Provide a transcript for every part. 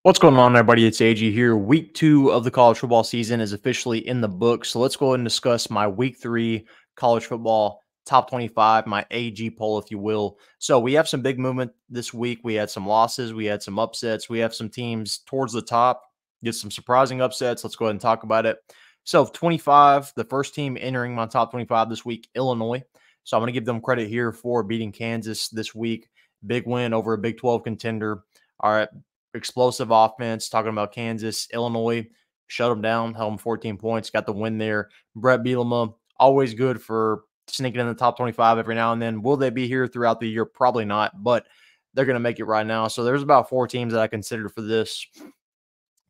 What's going on, everybody? It's AG here. Week 2 of the college football season is officially in the books. So let's go ahead and discuss my Week 3 college football top 25, my AG poll, if you will. So we have some big movement this week. We had some losses. We had some upsets. We have some teams towards the top. Get some surprising upsets. Let's go ahead and talk about it. So 25, the first team entering my top 25 this week, Illinois. So I'm going to give them credit here for beating Kansas this week. Big win over a Big 12 contender. All right. Explosive offense, talking about Kansas. Illinois shut them down, held them 14 points, got the win there. Brett Bielema, always good for sneaking in the top 25 every now and then. Will they be here throughout the year? Probably not, but they're going to make it right now. So there's about 4 teams that I considered for this.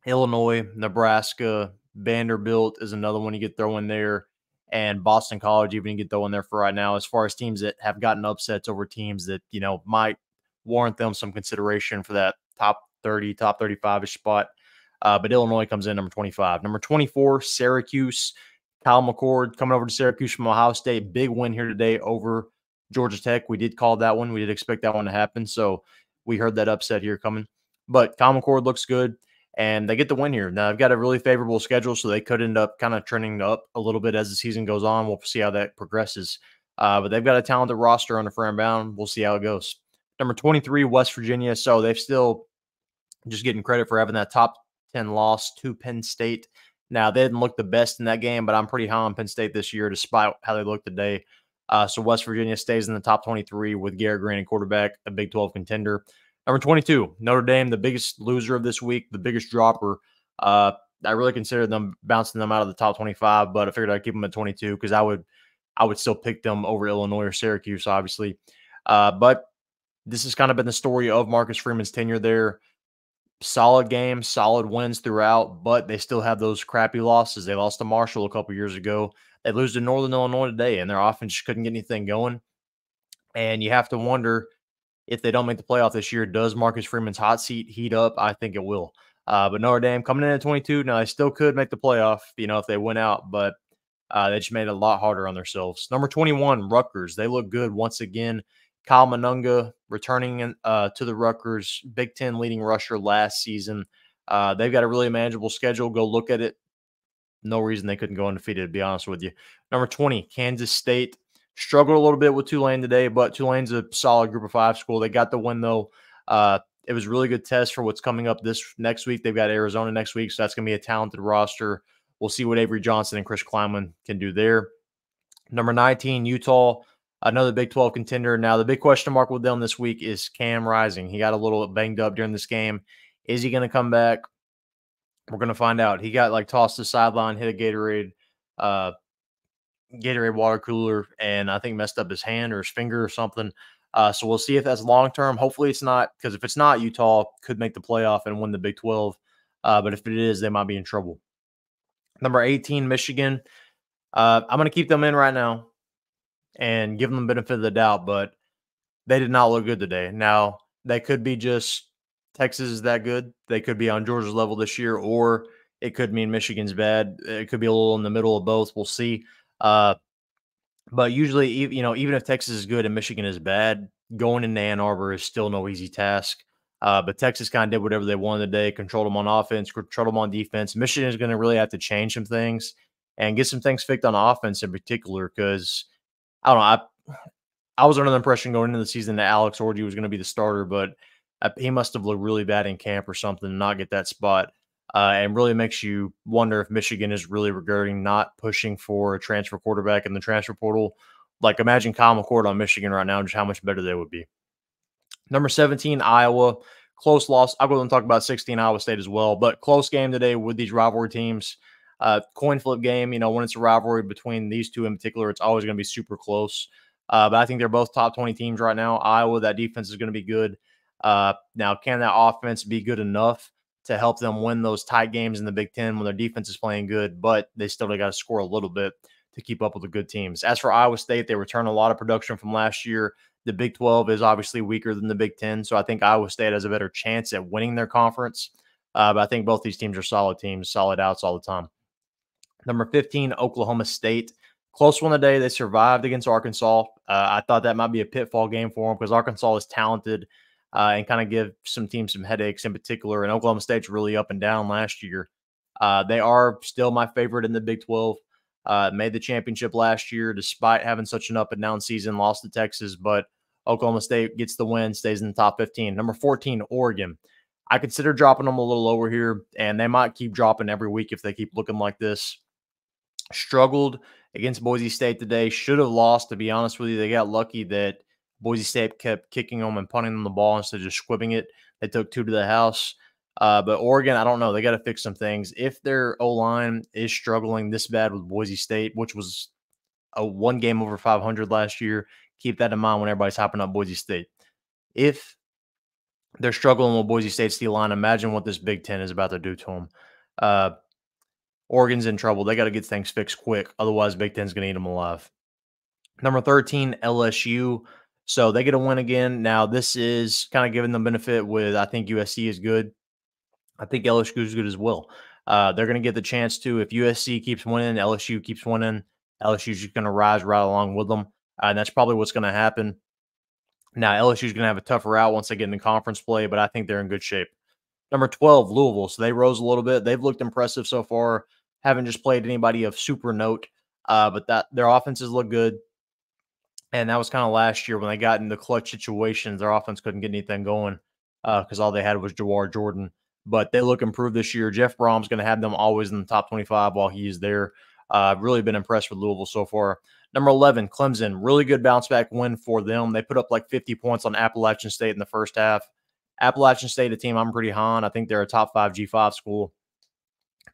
Illinois, Nebraska, Vanderbilt is another one you could throw in there, and Boston College even you could throw in there for right now as far as teams that have gotten upsets over teams that, might warrant them some consideration for that top 30, top 35-ish spot. But Illinois comes in number 25. Number 24, Syracuse. Kyle McCord coming over to Syracuse from Ohio State. Big win here today over Georgia Tech. We did call that one. We did expect that one to happen. So we heard that upset here coming. But Kyle McCord looks good, and they get the win here. Now, they've got a really favorable schedule, so they could end up kind of trending up a little bit as the season goes on. We'll see how that progresses. But they've got a talented roster under Fran Brown. We'll see how it goes. Number 23, West Virginia. So they've still just getting credit for having that top 10 loss to Penn State. Now, they didn't look the best in that game, but I'm pretty high on Penn State this year despite how they look today. So West Virginia stays in the top 23 with Garrett Greene, quarterback, a Big 12 contender. Number 22, Notre Dame, the biggest loser of this week, the biggest dropper. I really considered them bouncing them out of the top 25, but I figured I'd keep them at 22 because I would still pick them over Illinois or Syracuse, obviously. But this has kind of been the story of Marcus Freeman's tenure there. Solid games, solid wins throughout, but they still have those crappy losses. They lost to Marshall a couple years ago. They lose to Northern Illinois today, and their offense just couldn't get anything going. And you have to wonder if they don't make the playoff this year, does Marcus Freeman's hot seat heat up? I think it will. But Notre Dame coming in at 22. Now, they still could make the playoff, if they win out, but they just made it a lot harder on themselves. Number 21, Rutgers. They look good once again. Kyle Monunga returning to the Rutgers, Big Ten leading rusher last season. They've got a really manageable schedule. Go look at it. No reason they couldn't go undefeated, to be honest with you. Number 20, Kansas State. Struggled a little bit with Tulane today, but Tulane's a solid Group of 5 school. They got the win, though. It was a really good test for what's coming up this next week. They've got Arizona next week, so that's going to be a talented roster. We'll see what Avery Johnson and Chris Kleinman can do there. Number 19, Utah. Another Big 12 contender. Now, the big question mark with them this week is Cam Rising. He got a little banged up during this game. Is he going to come back? We're going to find out. He got tossed to the sideline, hit a Gatorade water cooler, and I think messed up his hand or his finger or something. So we'll see if that's long-term. Hopefully it's not, because if it's not, Utah could make the playoff and win the Big 12. But if it is, they might be in trouble. Number 18, Michigan. I'm going to keep them in right now and give them the benefit of the doubt, but they did not look good today. Now, they could be just Texas is that good. They could be on Georgia's level this year, or it could mean Michigan's bad. It could be a little in the middle of both. We'll see. But usually, even if Texas is good and Michigan is bad, going into Ann Arbor is still no easy task. But Texas kind of did whatever they wanted today, controlled them on offense, controlled them on defense. Michigan is going to really have to change some things and get some things fixed on offense in particular because – I don't know. I was under the impression going into the season that Alex Orji was going to be the starter, but he must have looked really bad in camp or something and not get that spot. And really makes you wonder if Michigan is really regarding not pushing for a transfer quarterback in the transfer portal. Imagine Kyle McCord on Michigan right now and just how much better they would be. Number 17, Iowa. Close loss. I'll go ahead and talk about 16, Iowa State as well. But close game today with these rivalry teams. Coin flip game, when it's a rivalry between these two in particular, it's always going to be super close. But I think they're both top 20 teams right now. Iowa, that defense is going to be good. Now, can that offense be good enough to help them win those tight games in the Big Ten when their defense is playing good, but they still got to score a little bit to keep up with the good teams. As for Iowa State, they return a lot of production from last year. The Big 12 is obviously weaker than the Big 10, so I think Iowa State has a better chance at winning their conference. But I think both these teams are solid teams, solid outs all the time. Number 15, Oklahoma State. Close one today. They survived against Arkansas. I thought that might be a pitfall game for them because Arkansas is talented. and kind of give some teams some headaches in particular. And Oklahoma State's really up and down last year. They are still my favorite in the Big 12. Made the championship last year despite having such an up and down season, lost to Texas, but Oklahoma State gets the win, stays in the top 15. Number 14, Oregon. I consider dropping them a little lower here, and they might keep dropping every week if they keep looking like this. Struggled against Boise State today. Should have lost, to be honest with you. They got lucky that Boise State kept kicking them and punting them the ball instead of just squibbing it. They took 2 to the house. But Oregon, I don't know. They got to fix some things. If their O-line is struggling this bad with Boise State, which was a 1 game over 500 last year, keep that in mind when everybody's hopping up Boise State. If they're struggling with Boise State's D-line, imagine what this Big Ten is about to do to them. Oregon's in trouble. They got to get things fixed quick. Otherwise, Big Ten's going to eat them alive. Number 13, LSU. So they get a win again. Now, this is kind of giving them benefit with, I think USC is good. I think LSU is good as well. They're going to get the chance to, if USC keeps winning, LSU keeps winning, LSU's just going to rise right along with them. And that's probably what's going to happen. Now, LSU's going to have a tougher route once they get into conference play, but I think they're in good shape. Number 12, Louisville. So they rose a little bit. They've looked impressive so far. Haven't just played anybody of super note, but their offenses look good. And that was kind of last year when they got into clutch situations. Their offense couldn't get anything going because all they had was Jawar Jordan. But they look improved this year. Jeff Brom's going to have them always in the top 25 while he is there. I've really been impressed with Louisville so far. Number 11, Clemson. Really good bounce-back win for them. They put up like 50 points on Appalachian State in the first half. Appalachian State, a team I'm pretty high on. I think they're a top 5 G5 school.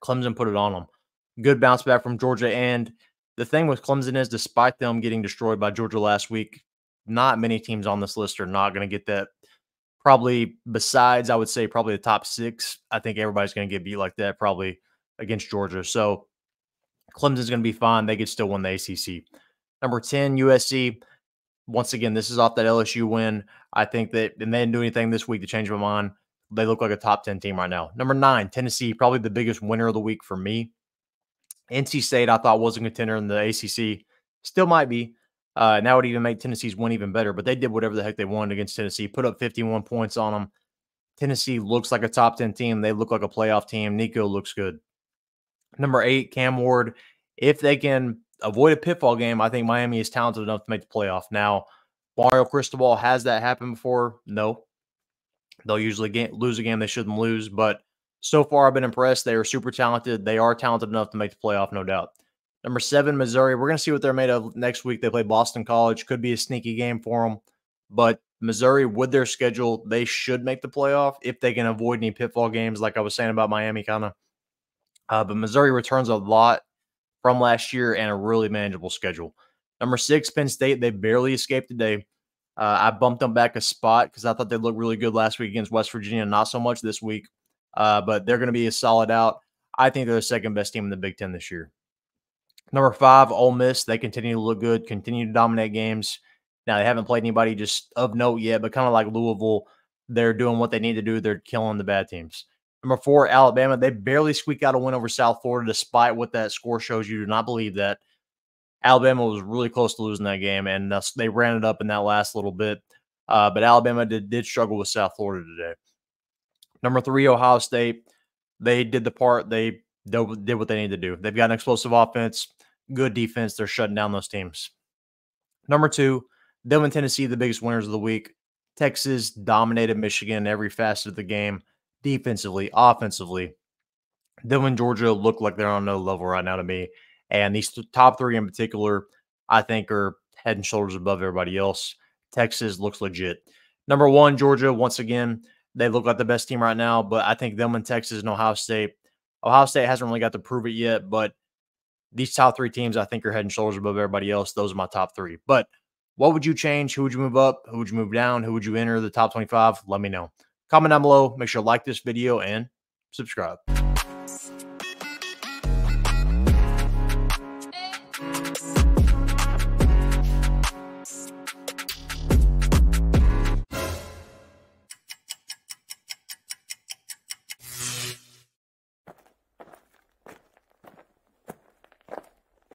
Clemson put it on them. Good bounce back from Georgia. And the thing with Clemson is, despite them getting destroyed by Georgia last week, not many teams on this list are not going to get that. Probably besides, I would say, probably the top 6. I think everybody's going to get beat like that, probably against Georgia. So Clemson's going to be fine. They could still win the ACC. Number 10, USC. Once again, this is off that LSU win. I think that, and they didn't do anything this week to change my mind. They look like a top 10 team right now. Number 9, Tennessee, probably the biggest winner of the week for me. NC State, I thought was a contender in the ACC. Still might be. And that would even make Tennessee's win even better. But they did whatever the heck they wanted against Tennessee. Put up 51 points on them. Tennessee looks like a top 10 team. They look like a playoff team. Nico looks good. Number 8, Cam Ward. If they can avoid a pitfall game, I think Miami is talented enough to make the playoff. Now, Mario Cristobal, has that happened before? No. They'll usually lose a game they shouldn't lose. But so far, I've been impressed. They are super talented. They are talented enough to make the playoff, no doubt. Number 7, Missouri. We're going to see what they're made of next week. They play Boston College. Could be a sneaky game for them. But Missouri, with their schedule, they should make the playoff if they can avoid any pitfall games like I was saying about Miami kind of. But Missouri returns a lot from last year and a really manageable schedule. Number 6, Penn State. They barely escaped today. I bumped them back a spot because I thought they looked really good last week against West Virginia. Not so much this week. But they're going to be a solid out. I think they're the second best team in the Big Ten this year. Number 5, Ole Miss. They continue to look good, continue to dominate games. Now, they haven't played anybody just of note yet, but kind of like Louisville, they're doing what they need to do. They're killing the bad teams. Number 4, Alabama. They barely squeak out a win over South Florida, despite what that score shows. You do not believe that. Alabama was really close to losing that game, and they ran it up in that last little bit. But Alabama did struggle with South Florida today. Number 3, Ohio State. They did the part. They did what they needed to do. They've got an explosive offense, good defense. They're shutting down those teams. Number 2, them and Tennessee, the biggest winners of the week. Texas dominated Michigan every facet of the game, defensively, offensively. Them and Georgia look like they're on no level right now to me. And these top 3 in particular, I think, are head and shoulders above everybody else. Texas looks legit. Number 1, Georgia, once again, they look like the best team right now, but I think them and Texas and Ohio State hasn't really got to prove it yet, but these top 3 teams, I think, are head and shoulders above everybody else. Those are my top 3. But what would you change? Who would you move up? Who would you move down? Who would you enter the top 25? Let me know. Comment down below. Make sure to like this video and subscribe.